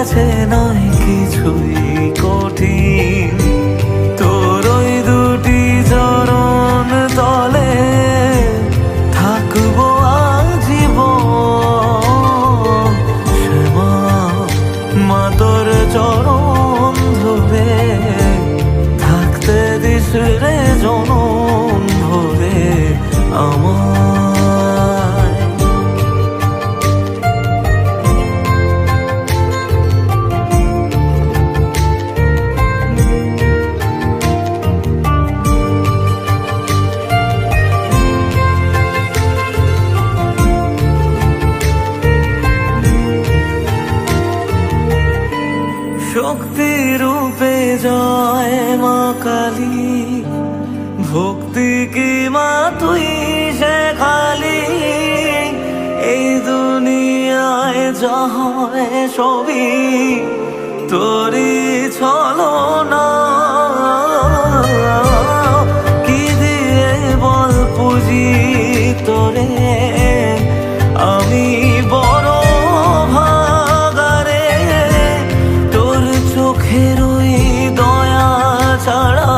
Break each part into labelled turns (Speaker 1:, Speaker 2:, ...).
Speaker 1: কাছে নাই কিছুই কঠিন, তোর ওই দুটি চরণ তলে থাকবো আজীবন। শ্যামা মা তোর চরণ ধরে থাকতে দিস রে জনম ভরে আমায়। শক্তি রূপে জয় মা কালী, ভক্তি কি মা তুই শেখালি। এই দুনিয়ায় যা হয় সবই তোরই ছলনা, কি দিয়ে বল পুজি তোরে আমি বড় ভাগারে। তোর চোখের ওই দয়া ছাড়া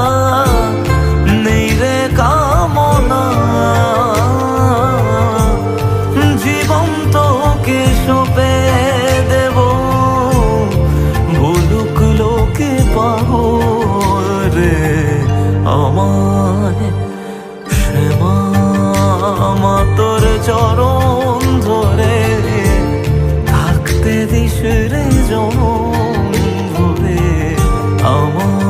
Speaker 1: নেই রে কামনা, জীবন তোকে সঁপে দেব বলুক লোকে পাবো রে আমায়। শ্যামা মা তোর চরণ ধরে থাকতে দিস রে জনম ভরে আমায়।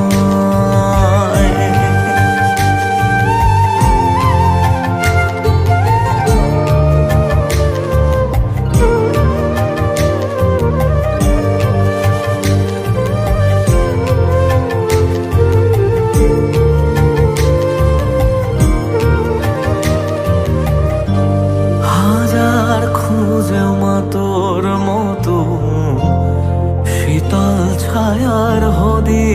Speaker 1: হাজার খুঁজে মা তোর মতো শীতল ছায়ার হদি